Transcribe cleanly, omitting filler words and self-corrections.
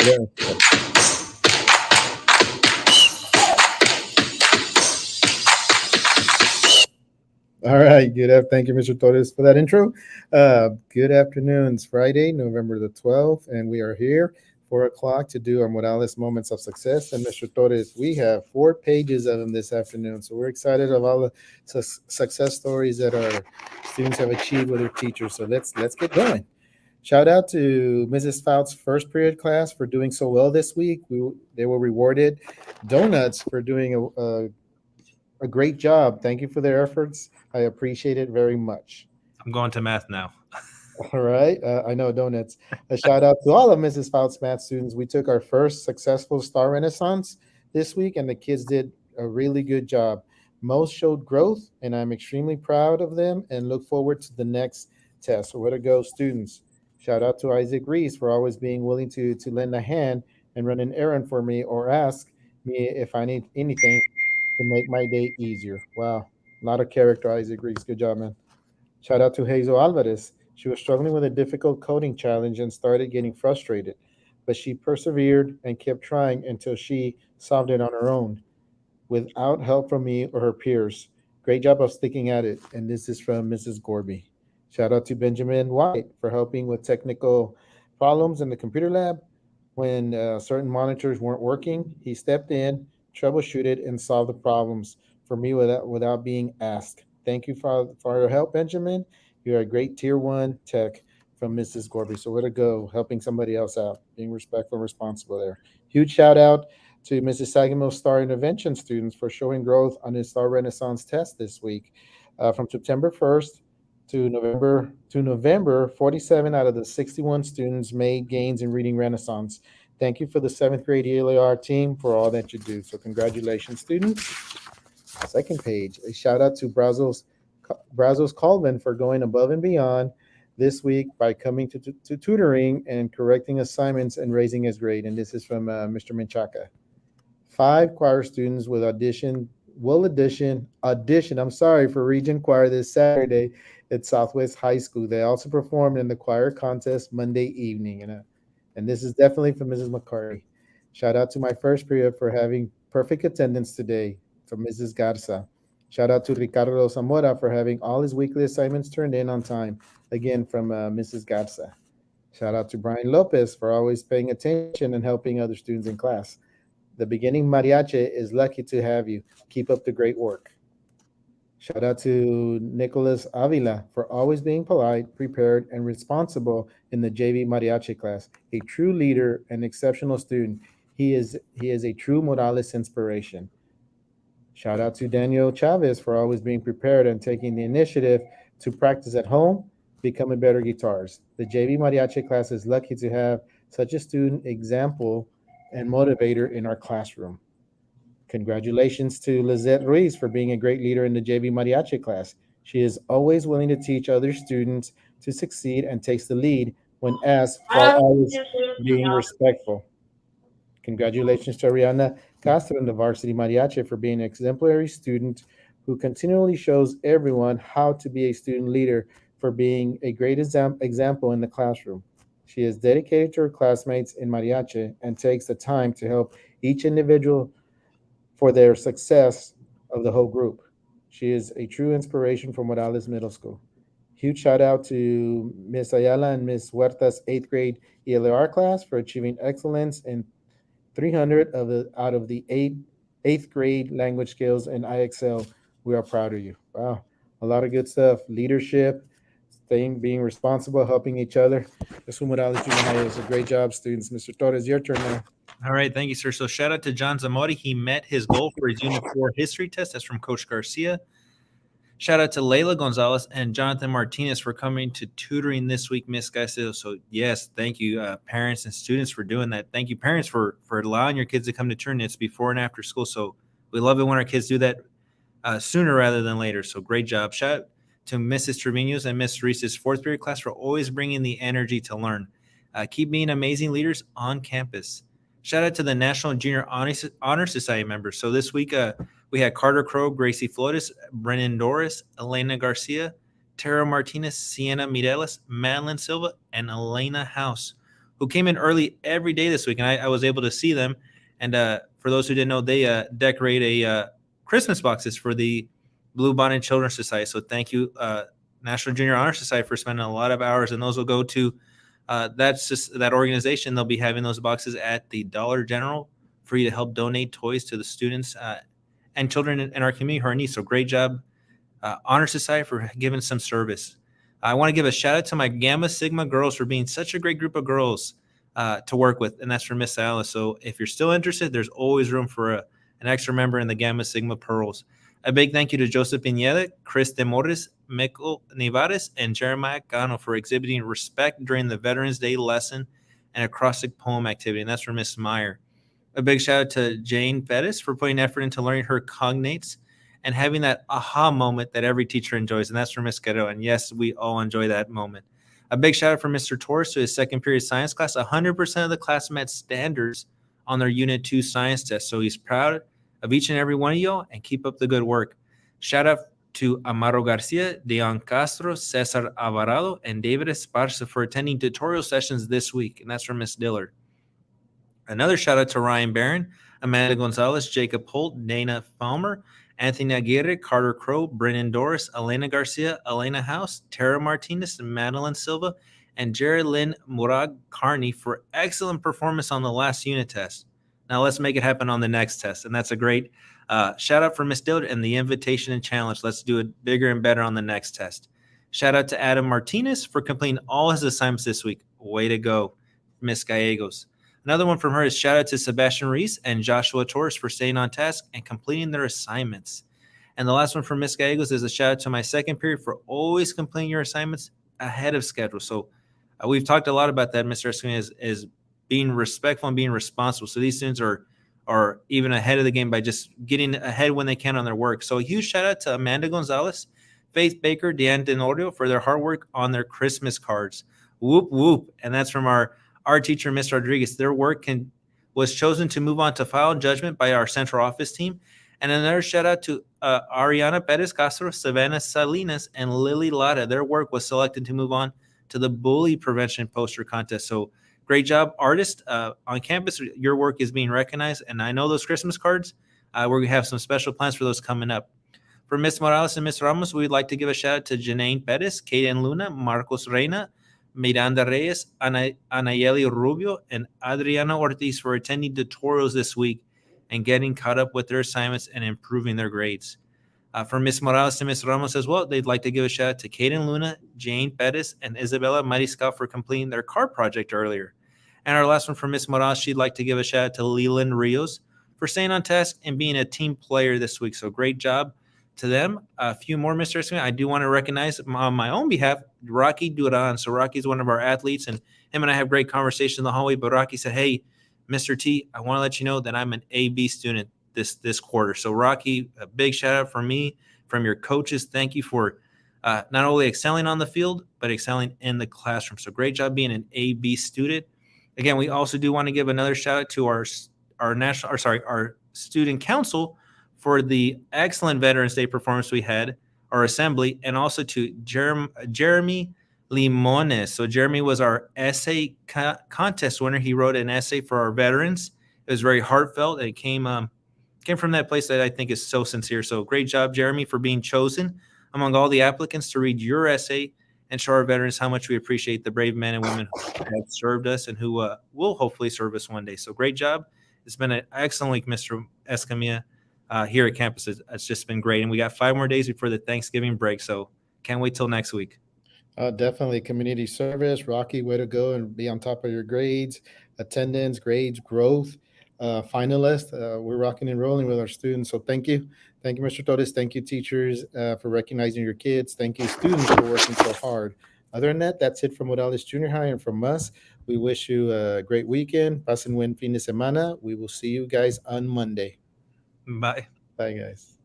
Yeah. All right. Thank you, Mr. Torres, for that intro. Good afternoon. It's Friday, November the 12th, and we are here 4 o'clock to do our Morales Moments of Success. And Mr. Torres, we have 4 pages of them this afternoon. So we're excited of all the success stories that our students have achieved with their teachers. So let's get going. Shout out to Mrs. Fout's first period class for doing so well this week. They were rewarded donuts for doing a great job. Thank you for their efforts. I appreciate it very much. I'm going to math now. All right. I know donuts. A shout out to all of Mrs. Fout's math students. We took our first successful Star Renaissance this week, and the kids did a really good job. Most showed growth, and I'm extremely proud of them and look forward to the next test. So, way to go, students. Shout out to Isaac Reese for always being willing to lend a hand and run an errand for me or ask me if I need anything to make my day easier. Wow. A lot of character, Isaac Reese. Good job, man. Shout out to Hazel Alvarez. She was struggling with a difficult coding challenge and started getting frustrated, but she persevered and kept trying until she solved it on her own without help from me or her peers. Great job of sticking at it. And this is from Mrs. Gorby. Shout out to Benjamin White for helping with technical problems in the computer lab. When certain monitors weren't working, he stepped in, troubleshooted, and solved the problems for me without being asked. Thank you for your help, Benjamin. You're a great tier one tech from Mrs. Gorby. So way to go, helping somebody else out, being respectful and responsible there. Huge shout out to Mrs. Sagamill's Star Intervention students for showing growth on his Star Renaissance test this week. From September 1st to November, 47 out of the 61 students made gains in Reading Renaissance. Thank you for the seventh grade ELAR team for all that you do. So congratulations, students. Second page, a shout out to Brazos Colvin for going above and beyond this week by coming to tutoring and correcting assignments and raising his grade. And this is from Mr. Menchaca. 5 choir students will audition. I'm sorry, for region choir this Saturday at Southwest High School. They also performed in the choir contest Monday evening, and this is definitely from Mrs. McCarty. Shout out to my first period for having perfect attendance today from Mrs. Garza. Shout out to Ricardo Zamora for having all his weekly assignments turned in on time. Again, from Mrs. Garza. Shout out to Brian Lopez for always paying attention and helping other students in class. The beginning mariachi is lucky to have you. Keep up the great work. Shout out to Nicholas Avila for always being polite, prepared, and responsible in the JV mariachi class. A true leader and exceptional student. He is a true Morales inspiration. Shout out to Daniel Chavez for always being prepared and taking the initiative to practice at home, becoming better guitars. The JV mariachi class is lucky to have such a student example and motivator in our classroom. Congratulations to Lizette Ruiz for being a great leader in the JV Mariachi class. She is always willing to teach other students to succeed and takes the lead when asked while always being respectful. Congratulations to Ariana Castro in the Varsity Mariachi for being an exemplary student who continually shows everyone how to be a student leader for being a great example in the classroom. She is dedicated to her classmates in mariachi and takes the time to help each individual for their success of the whole group. She is a true inspiration for Morales Middle School. Huge shout out to Miss Ayala and Miss Huerta's eighth grade ELR class for achieving excellence in 300 out of the eighth grade language skills in IXL. We are proud of you. Wow, a lot of good stuff. Leadership, staying, being responsible, helping each other. This is Morales Junior High. It's a great job, students. Mr. Torres, your turn now. All right, thank you, sir. So shout out to John Zamori. He met his goal for his Unit 4 history test. That's from Coach Garcia. Shout out to Layla Gonzalez and Jonathan Martinez for coming to tutoring this week, Miss Garcia. So yes, thank you, parents and students, for doing that. Thank you, parents, for allowing your kids to come to tutoring. It's before and after school, so we love it when our kids do that sooner rather than later. So great job. Shout out to Mrs. Trevino's and Miss Reese's fourth period class for always bringing the energy to learn. Keep being amazing leaders on campus. Shout out to the National Junior Honor Society members. So this week, we had Carter Crow, Gracie Flores, Brennan Doris, Elena Garcia, Tara Martinez, Sienna Mireles, Madeline Silva, and Elena House, who came in early every day this week, and I was able to see them. And for those who didn't know, they decorate a Christmas boxes for the Blue Bonnet Children's Society. So thank you, National Junior Honor Society, for spending a lot of hours, and those will go to that's just that organization. They'll be having those boxes at the Dollar General for you to help donate toys to the students and children in our community who are in need. So great job, Honor Society, for giving some service. I want to give a shout out to my Gamma Sigma girls for being such a great group of girls to work with, and that's from Miss Alice. So if you're still interested, there's always room for an extra member in the Gamma Sigma Pearls. A big thank you to Joseph Pineda, Chris Demores, Michael Nevares, and Jeremiah Cano for exhibiting respect during the Veterans Day lesson and acrostic poem activity, and that's from Miss Meyer. A big shout out to Jane Pettis for putting effort into learning her cognates and having that aha moment that every teacher enjoys, and that's from Miss Guerrero. And yes, we all enjoy that moment. A big shout out from Mr. Torres to his second period science class. 100% of the class met standards on their Unit 2 science test, so he's proud of each and every one of y'all, and keep up the good work. Shout out to Amaro Garcia, Dion Castro, Cesar Alvarado, and David Esparza for attending tutorial sessions this week, and that's from Miss Dillard. Another shout out to Ryan Barron, Amanda Gonzalez, Jacob Holt, Dana Falmer, Anthony Aguirre, Carter Crow, Brennan Doris, Elena Garcia, Elena House, Tara Martinez, Madeline Silva, and Jared Lynn Murag Carney for excellent performance on the last unit test. Now let's make it happen on the next test. And that's a great shout out for Miss Dillard and the invitation and challenge. Let's do it bigger and better on the next test. Shout out to Adam Martinez for completing all his assignments this week. Way to go, Miss Gallegos. Another one from her is shout out to Sebastian Reese and Joshua Torres for staying on task and completing their assignments. And the last one from Miss Gallegos is a shout out to my second period for always completing your assignments ahead of schedule. So we've talked a lot about that, Mr. Escamilla, is being respectful and being responsible. So these students are even ahead of the game by just getting ahead when they can on their work. So a huge shout out to Amanda Gonzalez, Faith Baker, Deanne Denorio for their hard work on their Christmas cards. Whoop, whoop. And that's from our teacher, Ms. Rodriguez. Their work was chosen to move on to final judgment by our central office team. And another shout out to Ariana Perez Castro, Savannah Salinas, and Lily Lara. Their work was selected to move on to the bully prevention poster contest. So great job, artist on campus. Your work is being recognized. And I know those Christmas cards, we're going to have some special plans for those coming up. For Ms. Morales and Ms. Ramos, we'd like to give a shout out to Janine Perez, Kaden Luna, Marcos Reina, Miranda Reyes, Anayeli Rubio, and Adriana Ortiz for attending tutorials this week and getting caught up with their assignments and improving their grades. For Ms. Morales and Ms. Ramos as well, they'd like to give a shout out to Kaden Luna, Jane Perez, and Isabella Mariscal for completing their car project earlier. And our last one from Ms. Morales, she'd like to give a shout out to Leland Rios for staying on task and being a team player this week. So great job to them. A few more, Mr. Escamilla. I do want to recognize on my own behalf, Rocky Duran. So Rocky's one of our athletes, and him and I have great conversation in the hallway. But Rocky said, "Hey, Mr. T, I want to let you know that I'm an AB student this quarter." So Rocky, a big shout out from me, from your coaches. Thank you for not only excelling on the field, but excelling in the classroom. So great job being an AB student. Again, we also do want to give another shout out to our student council for the excellent Veterans Day performance we had, our assembly, and also to Jeremy Limones. So Jeremy was our essay contest winner. He wrote an essay for our veterans. It was very heartfelt. And it came from that place that I think is so sincere. So great job, Jeremy, for being chosen among all the applicants to read your essay and show our veterans how much we appreciate the brave men and women who have served us and who will hopefully serve us one day. So great job. It's been an excellent week, Mr. Escamilla. Here at campus, it's just been great. And we got 5 more days before the Thanksgiving break. So can't wait till next week. Definitely community service. Rocky, way to go and be on top of your grades, attendance, grades, growth. Finalist, we're rocking and rolling with our students. So thank you. Thank you, Mr. Torres. Thank you, teachers, for recognizing your kids. Thank you, students, for working so hard. Other than that, that's it from Morales Junior High and from us. We wish you a great weekend. Pasen buen fin de semana. We will see you guys on Monday. Bye. Bye, guys.